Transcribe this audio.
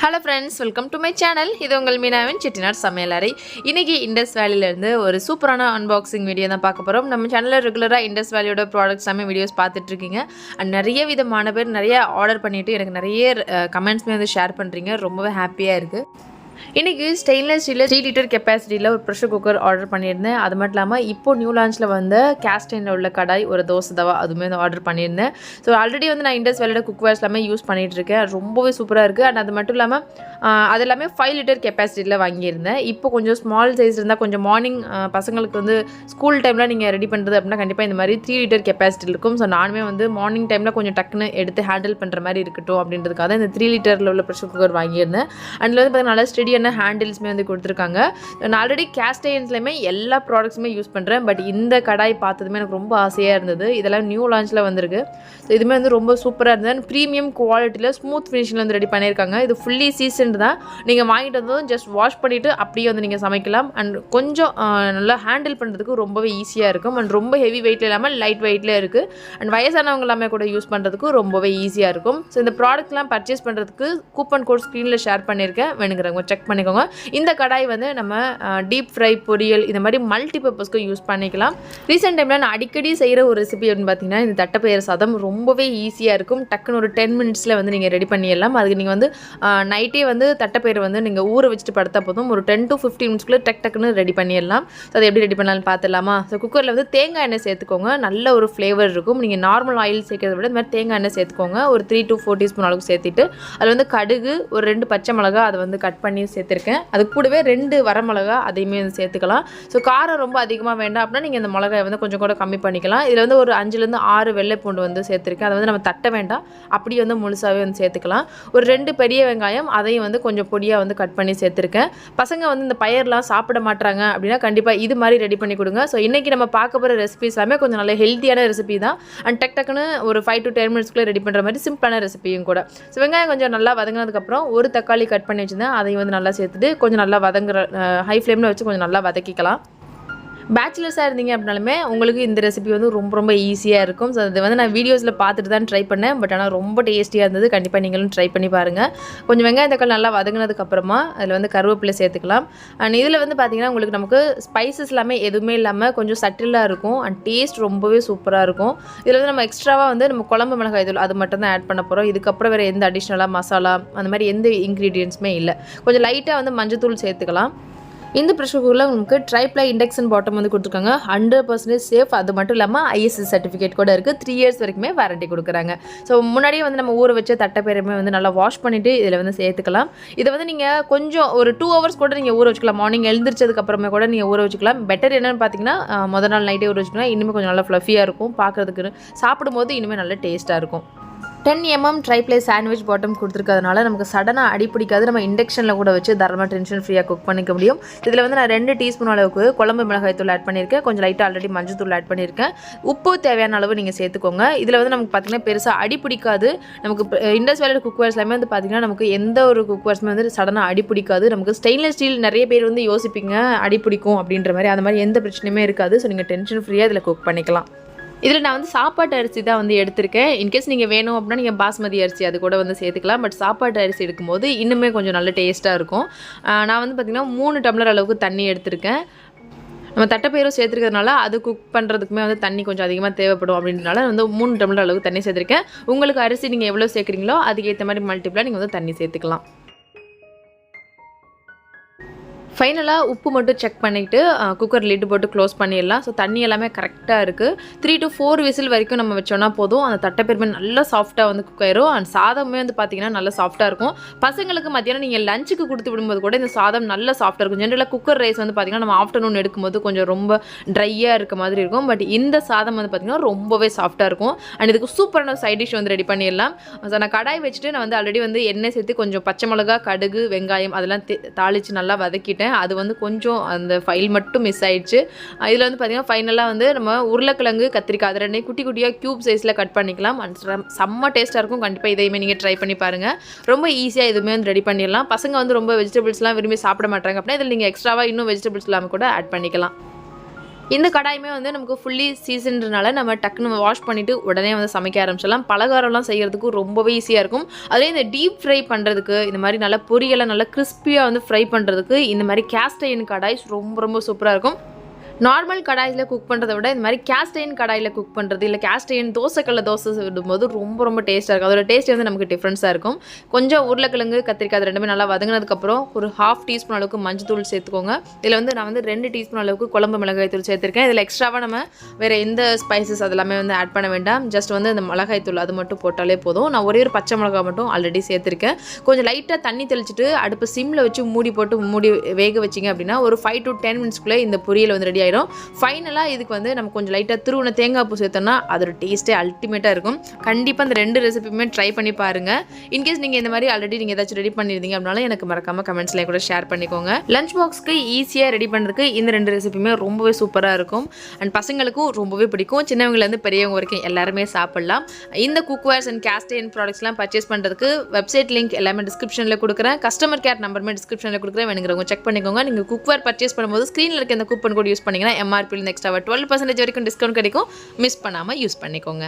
Hello friends, welcome to my channel. இது உங்கள் மீனாவின் செட்டிநாடு சமையலறை. இன்றைக்கி இண்டஸ் வேலியிலேருந்து ஒரு சூப்பரான அன்பாக்சிங் வீடியோ தான் பார்க்க போகிறோம். நம்ம சேனலில் ரெகுலராக இண்டஸ் வேலியோட ப்ராடக்ட்ஸ் எல்லாமே வீடியோஸ் பார்த்துட்ருக்கீங்க. அண்ட் நிறைய விதமான பேர் நிறைய ஆர்டர் பண்ணிவிட்டு எனக்கு நிறைய கமெண்ட்ஸ்மே வந்து ஷேர் பண்ணுறீங்க. ரொம்பவே ஹாப்பியாக இருக்குது. இன்றைக்கி ஸ்டெயின்லெஸ் ஸ்டீலில் 3 லிட்டர் கெப்பாசிட்டியில் ஒரு ப்ரெஷர் குக்கர் ஆர்டர் பண்ணியிருந்தேன். அது மட்டும் இல்லாமல் இப்போது நியூ லான்ச்சில் வந்து கேஸ்டைனில் உள்ள கடாய், ஒரு தோசை தவா அதுவுமே வந்து ஆர்டர் பண்ணியிருந்தேன். ஸோ ஆல்ரெடி வந்து நான் இண்டஸ் வேலியோட குக்வேர்ஸ் எல்லாமே யூஸ் பண்ணிகிட்ருக்கேன். ரொம்பவே சூப்பராக இருக்குது. அண்ட் அது மட்டும் இல்லாமல் அது எல்லாமே 5 லிட்டர் கெப்பாசிட்டியில் வாங்கியிருந்தேன். இப்போ கொஞ்சம் ஸ்மால் சைஸ் இருந்தால் கொஞ்சம் மார்னிங் பசங்களுக்கு வந்து ஸ்கூல் டைமில் நீங்கள் ரெடி பண்ணுறது அப்படின்னா கண்டிப்பாக இந்த மாதிரி 3 லிட்டர் கெப்பாசிட்டி இருக்கும். ஸோ நானுமே வந்து மார்னிங் டைமில் கொஞ்சம் டக்குன்னு எடுத்து ஹேண்டில் பண்ணுற மாதிரி இருக்கட்டும் அப்படின்றதுக்காக இந்த 3 லிட்டரில் உள்ள ப்ரெஷர் குக்கர் வாங்கியிருந்தேன். அதில் வந்து பார்த்தீங்கன்னா நல்லா ஸ்டெடியான ஹேண்டில்ஸ்மே வந்து கொடுத்துருக்காங்க. நான் ஆல்ரெடி கேஸ்ட் அயன்ஸ்லையுமே எல்லா ப்ராடக்ட்ஸுமே யூஸ் பண்ணுறேன். பட் இந்த கடாய் பார்த்ததுமே எனக்கு ரொம்ப ஆசையாக இருந்தது. இதெல்லாம் நியூ லான்ச்சில் வந்திருக்கு. ஸோ இதுவுமே வந்து ரொம்ப சூப்பராக இருந்தது. ப்ரீமியம் குவாலிட்டியில் ஸ்மூத் ஃபினிஷில் வந்து ரெடி பண்ணியிருக்காங்க. இது ஃபுல்லி சீசன்டு தான். நீங்கள் வாங்கிட்டு வந்ததும் ஜஸ்ட் வாஷ் பண்ணிவிட்டு அப்படியே வந்து நீங்கள் சமைக்கலாம். அண்ட் கொஞ்சம் நல்லா ஹேண்டில் பண்ணுறதுக்கு ரொம்பவே ஈஸியாக இருக்கும். அண்ட் ரொம்ப ஹெவி வெயிட்டில் இல்லாமல் லைட் வெயிட்டில் இருக்குது. அண்ட் வயசானவங்க எல்லாமே கூட யூஸ் பண்ணுறதுக்கு ரொம்பவே ஈஸியாக இருக்கும். ஸோ இந்த ப்ராடக்ட்லாம் பர்ச்சேஸ் பண்ணுறதுக்கு கூப்பன் கோட் ஸ்க்ரீனில் ஷேர் பண்ணியிருக்கேன். வேணுங்கிறவங்க செக் பண்ணிக்கோங்க. இந்த கடாய் வந்து நம்ம டீப் ஃப்ரை, பொரியல் இந்த மாதிரி மல்டி பர்பஸ்க்கு யூஸ் பண்ணிக்கலாம். ரீசெண்ட் டைமில் நான் அடிக்கடி செய்கிற ஒரு ரெசிபி அப்படின்னு பார்த்தீங்கன்னா இந்த தட்டைப்பயிறு சாதம் ரொம்பவே ஈஸியாக இருக்கும். டக்குன்னு ஒரு 10 மினிட்ஸில் வந்து நீங்கள் ரெடி பண்ணிடலாம். அதுக்கு நீங்கள் வந்து நைட்டே வந்து தட்டைப்பயிறு வந்து நீங்கள் ஊற வச்சுட்டு படுத்தா போதும். ஒரு 10 to 15 மினிட்ஸ்க்குள்ளே டக்குன்னு ரெடி பண்ணிடலாம். ஸோ அதை எப்படி ரெடி பண்ணலாம்னு பார்த்துடலாமா? ஸோ குக்கரில் வந்து தேங்காய் எண்ணெய் சேர்த்துக்கோங்க. நல்ல ஒரு ஃப்ளேவர் இருக்கும். நீங்கள் நார்மல் ஆயில் சேர்க்கறத விட இந்த மாதிரி தேங்காய் எண்ணெய் சேர்த்துக்கோங்க. ஒரு 3 to 4 டீஸ்பூன் அளவுக்கு சேர்த்துட்டு அதில் வந்து கடுகு, ஒரு 2 பச்சை மிளகா அதை வந்து கட் பண்ணி சேர்த்துருக்கேன். அது கூடவே 2 வரமிளகா அதையுமே வந்து சேர்த்துக்கலாம். ஸோ காரம் ரொம்ப அதிகமாக வேண்டாம் அப்படின்னா நீங்கள் இந்த மிளகாயை வந்து கொஞ்சம் கூட கம்மி பண்ணிக்கலாம். இதில் வந்து ஒரு 5லேருந்து 6 வெள்ளை பூண்டு வந்து சேர்த்துருக்கேன். அதை வந்து நம்ம தட்ட வேண்டாம், அப்படியே வந்து முழுசாகவே வந்து சேர்த்துக்கலாம். ஒரு 2 பெரிய வெங்காயம் அதையும் வந்து கொஞ்சம் பொடியாக வந்து கட் பண்ணி சேர்த்துருக்கேன். பசங்க வந்து இந்த பயிரெலாம் சாப்பிட மாட்டாங்க அப்படின்னா கண்டிப்பாக இது மாதிரி ரெடி பண்ணி கொடுங்க. ஸோ இன்றைக்கி நம்ம பார்க்க போகிற ரெசிபிஸ் எல்லாமே கொஞ்சம் நல்ல ஹெல்த்தியான ரெசிபி தான். அண்ட் டக்குன்னு ஒரு 5 to 10 மினிட்ஸ்க்குள்ளே ரெடி பண்ணுற மாதிரி சிம்பிளான ரெசிபியும் கூட. ஸோ வெங்காயம் கொஞ்சம் நல்லா வதங்கினதுக்கப்புறம் ஒரு தக்காளி கட் பண்ணி வச்சுருந்தேன். அதையும் வந்து நல்லா சேர்த்துட்டு கொஞ்சம் நல்லா வதங்குற ஹை ஃப்ளேமில் வச்சு கொஞ்சம் நல்லா வதக்கிக்கலாம். பேச்சுலர்ஸாக இருந்தீங்க அப்படின்னாலுமே உங்களுக்கு இந்த ரெசிபி வந்து ரொம்ப ஈஸியாக இருக்கும். ஸோ அது வந்து நான் வீடியோஸில் பார்த்துட்டு தான் ட்ரை பண்ணேன். பட் ஆனால் ரொம்ப டேஸ்டியாக இருந்தது. கண்டிப்பாக நீங்களும் ட்ரை பண்ணி பாருங்கள். கொஞ்சம் வெங்காயம் தக்காளி நல்லா வதங்கினதுக்கப்புறமா அதில் வந்து கருவேப்பிலை சேர்த்துக்கலாம். அண்ட் இதில் வந்து பார்த்திங்கன்னா உங்களுக்கு நமக்கு ஸ்பைசஸ் எல்லாமே எதுவுமே இல்லாமல் கொஞ்சம் சட்டிலாக இருக்கும். அண்ட் டேஸ்ட் ரொம்பவே சூப்பராக இருக்கும். இதில் வந்து நம்ம எக்ஸ்ட்ராவாக வந்து நம்ம குழம்பு மிளகாய் தூள் அது மட்டும் தான் ஆட் பண்ண போகிறோம். இதுக்கப்புறம் வேறு எந்த அடிஷ்னலாக மசாலா அந்த மாதிரி எந்த இன்க்ரீடியன்ஸுமே இல்லை. கொஞ்சம் லைட்டாக வந்து மஞ்சத்தூள் சேர்த்துக்கலாம். இந்த ப்ரெஷர் குக்கரில் உங்களுக்கு ட்ரைப்ளை இண்டக்ஷன் பாட்டம் வந்து கொடுத்துருக்காங்க. 100% சேஃப். அது மட்டும் இல்லாமல் ISO சர்டிஃபிகேட் கூட இருக்குது. 3 இயர்ஸ் வரைக்குமே வாரண்டி கொடுக்குறாங்க. ஸோ முன்னாடியே வந்து நம்ம ஊற வச்ச தட்டைப்பயிறுமே வந்து நல்லா வாஷ் பண்ணிவிட்டு இதில் வந்து சேர்த்துக்கலாம். இதை வந்து நீங்கள் கொஞ்சம் ஒரு 2 hours கூட நீங்கள் ஊற வச்சுக்கலாம். மார்னிங் எழுந்திரிச்சதுக்கப்புறமே கூட நீங்கள் ஊற வச்சுக்கலாம். பெட்டர் என்னென்னு பார்த்தீங்கன்னா முதல் நாள் நைட்டே ஊற வச்சுக்கலாம். இன்னுமே கொஞ்சம் நல்லா ஃப்ளஃபியாக இருக்கும். பார்க்குறதுக்கு சாப்பிடும்போது இனிமேல் நல்ல டேஸ்ட்டாக இருக்கும். 10 mm ட்ரைப்ளை சாண்ட்விச் பாட்டம் கொடுத்துருக்கிறதுனால நமக்கு சடனாக அடிப்பிடிக்காது. நம்ம இண்டக்ஷனில் கூட வச்சு தரமாக டென்ஷன் ஃப்ரீயாக குக் பண்ணிக்க முடியும். இதில் வந்து நான் 2 டீஸ்பூன் அளவுக்கு குழம்பு மிளகாய் தூள் ஆட் பண்ணியிருக்கேன். கொஞ்சம் லைட்டாக ஆல்ரெடி மஞ்சள் தூள் ஆட் பண்ணியிருக்கேன். உப்பு தேவையான அளவு நீங்கள் சேர்த்துக்கோங்க. இதில் வந்து நமக்கு பார்த்திங்கன்னா பெருசாக அடிப்பிடிக்காது. நமக்கு இண்டஸ் வேலியோட குக்வேர்ஸ் எல்லாமே வந்து பார்த்திங்கன்னா நமக்கு எந்த ஒரு குக்வேர்ஸுமே வந்து சடனாக அடிப்பிடிக்காது. நமக்கு ஸ்டெயின்லெஸ் ஸ்டீல் நிறைய பேர் வந்து யோசிப்பீங்க அடிப்பிடிக்கும் அப்படின்ற மாதிரி. அந்த மாதிரி எந்த பிரச்சனையுமே இருக்காது. ஸோ நீங்கள் டென்ஷன் ஃப்ரீயாக இதில் குக் பண்ணிக்கலாம். இதில் நான் வந்து சாப்பாட்டு அரிசி தான் வந்து எடுத்திருக்கேன். இன்கேஸ் நீங்கள் வேணும் அப்படின்னா நீங்கள் பாஸ்மதி அரிசி அது கூட வந்து சேர்த்துக்கலாம். பட் சாப்பாட்டு அரிசி எடுக்கும்போது இன்னுமே கொஞ்சம் நல்ல டேஸ்ட்டாக இருக்கும். நான் வந்து பார்த்திங்கன்னா 3 டம்ளர் அளவுக்கு தண்ணி எடுத்திருக்கேன். நம்ம தட்டைப்பயிரும் சேர்த்துருக்கிறதுனால அது குக் பண்ணுறதுக்குமே வந்து தண்ணி கொஞ்சம் அதிகமாக தேவைப்படும் அப்படின்றனால வந்து 3 டம்ளர் அளவுக்கு தண்ணி சேர்த்துருக்கேன். உங்களுக்கு அரிசி நீங்கள் எவ்வளோ சேர்க்குறீங்களோ அதுக்கேற்ற மாதிரி மல்டிப்ளாக நீங்கள் வந்து தண்ணி சேர்த்துக்கலாம். ஃபைனலாக உப்பு மட்டும் செக் பண்ணிவிட்டு குக்கர் லிட்டு போட்டு க்ளோஸ் பண்ணிடலாம். ஸோ தண்ணி எல்லாமே கரெக்டாக இருக்குது. 3 to 4 விசில் வரைக்கும் நம்ம வச்சோன்னா போதும். அந்த தட்டைப்பயிறுமே நல்லா சாஃப்ட்டாக வந்து குக் ஆயிரும். அண்ட் சாதமே வந்து பார்த்திங்கன்னா நல்லா சாஃப்ட்டாக இருக்கும். பசங்களுக்கு மத்தியானம் நீங்கள் லஞ்சுக்கு கொடுத்து விடும்போது கூட இந்த சாதம் நல்லா சாஃப்ட்டாக இருக்கும். ஜென்ரலாக குக்கர் ரைஸ் வந்து பார்த்திங்கன்னா நம்ம ஆஃப்டர்நூன் எடுக்கும்போது கொஞ்சம் ரொம்ப ட்ரையாக இருக்க மாதிரி இருக்கும். பட் இந்த சாதம் வந்து பார்த்திங்கன்னா ரொம்பவே சாஃப்ட்டாக இருக்கும். அண்ட் இதுக்கு சூப்பரான சைட் டிஷ் வந்து ரெடி பண்ணிடலாம். ஸோ நான் கடாய் வச்சுட்டு நான் வந்து ஆல்ரெடி வந்து எண்ணெய் சேர்த்து கொஞ்சம் பச்சை மிளகா, கடுகு, வெங்காயம் அதெல்லாம் தாளித்து நல்லா வதக்கிட்டேன். அது வந்து கொஞ்சம் அந்த ஃபைல் மட்டும் மிஸ் ஆயிடுச்சு. இதில் வந்து பார்த்திங்கன்னா ஃபைனலாக வந்து நம்ம உருளைக்கிழங்கு, கத்திரிக்காய் அது 2 குட்டி குட்டியாக க்யூப் சைஸில் கட் பண்ணிக்கலாம். செம்ம டேஸ்ட்டாக இருக்கும். கண்டிப்பாக இதையுமே நீங்கள் ட்ரை பண்ணி பாருங்கள். ரொம்ப ஈஸியாக இதுவுமே வந்து ரெடி பண்ணிடலாம். பசங்க வந்து ரொம்ப வெஜிடபிள்ஸ்லாம் விரும்பி சாப்பிட மாட்டாங்க அப்படின்னா இதில் நீங்கள் எக்ஸ்ட்ராவாக இன்னும் வெஜிடபிள்ஸ் இல்லாமல் கூட ஆட் பண்ணிக்கலாம். இந்த கடாயுமே வந்து நமக்கு ஃபுல்லி சீசன்றனால நம்ம டக்குன்னு வாஷ் பண்ணிவிட்டு உடனே வந்து சமைக்க ஆரம்பிச்சிடலாம். பலகாரம்லாம் செய்கிறதுக்கு ரொம்பவே ஈஸியாக இருக்கும். அதுலேயே இந்த டீப் ஃப்ரை பண்ணுறதுக்கு இந்த மாதிரி நல்லா பொரியலை நல்லா கிறிஸ்பியாக வந்து ஃப்ரை பண்ணுறதுக்கு இந்த மாதிரி கேஸ்ட் அயர்ன் கடாய் ரொம்ப ரொம்ப சூப்பராக இருக்கும். நார்மல் கடாயில் குக் பண்ணுறத விட இந்த மாதிரி கேஸ்ட் அயர்ன் கடாயில் குக் பண்ணுறது இல்லை கேஸ்ட் அயர்ன் தோசைக்கல்ல தோசை விடும்போது ரொம்ப ரொம்ப டேஸ்ட்டாக இருக்கும். அதோட டேஸ்ட் வந்து நமக்கு டிஃப்ரென்ஸாக இருக்கும். கொஞ்சம் உருளைக்கிழங்கு கத்திரிக்காய் அது ரெண்டுமே நல்லா வதங்கினதுக்கப்புறம் ஒரு 1/2 டீஸ்பூன் அளவுக்கு மஞ்சள் சேர்த்துக்கோங்க. இதில் வந்து நான் வந்து 2 டீஸ்பூன் அளவுக்கு குழம்பு மிளகாய் தூள் சேர்த்துருக்கேன். இதில் எக்ஸ்ட்ராவாக நம்ம வேறு எந்த ஸ்பைசஸ் அதெல்லாமே வந்து ஆட் பண்ண வேண்டாம். ஜஸ்ட் வந்து இந்த மிளகாய் தூள் அது மட்டும் போட்டாலே போதும். நான் ஒரே ஒரு பச்சை மிளகாய் மட்டும் ஆல்ரெடி சேர்த்துருக்கேன். கொஞ்சம் லைட்டாக தண்ணி தெளிச்சிட்டு அடுப்பு சிம்மில் வச்சு மூடி வேக வச்சிங்க அப்படின்னா ஒரு 5 to 10 மினிட்ஸ்க்குள்ளே இந்த பொரியல் வந்து ரெடி ஆயிடும். ஃபைனலாக இதுக்கு வந்து நம்ம கொஞ்சம் லைட்டாக துருவின தேங்காய் பூ சேர்த்தோம்னா அதோட டேஸ்ட்டே அல்டிமேட்டாக இருக்கும். கண்டிப்பாக இந்த 2 ரெசிபியுமே ட்ரை பண்ணி பாருங்கள். இன்கேஸ் நீங்கள் இந்த மாதிரி ஆல்ரெடி நீங்கள் ஏதாச்சும் ரெடி பண்ணியிருந்தீங்க அப்படின்னாலும் எனக்கு மறக்காமல் கமெண்ட்ஸ்லேயே கூட ஷேர் பண்ணிக்கோங்க. லஞ்ச் பாக்ஸ்க்கு ஈஸியாக ரெடி பண்ணுறதுக்கு இந்த 2 ரெசிபியுமே ரொம்பவே சூப்பராக இருக்கும். அண்ட் பசங்களுக்கும் ரொம்பவே பிடிக்கும். சின்னவங்கலேருந்து பெரியவங்க வரைக்கும் எல்லாருமே சாப்பிட்லாம். இந்த குக்வேர்ஸ் அண்ட் கேஸ்ட் அயர்ன் ப்ராடக்ட்ஸ்லாம் பர்ச்சேஸ் பண்ணுறதுக்கு வெப்சைட் லிங்க் எல்லாமே டிஸ்கிரிப்ஷனில் கொடுக்குறேன். கஸ்டமர் கேர் நம்பருமே டிஸ்கிரிப்ஷனில் கொடுக்குறேன். வேணுங்கிறவங்க செக் பண்ணிக்கோங்க. நீங்கள் குக்வேர் பர்ச்சேஸ் பண்ணும்போது ஸ்க்ரீனில் இருக்க இந்த கூப்பன் கோட் யூஸ் பண்ணிங்கன்னா MRP எக்ஸ்ட்ராவாக 12% வரைக்கும் டிஸ்கவுண்ட் கிடைக்கும். மிஸ் பண்ணாமல் யூஸ் பண்ணிக்கோங்க.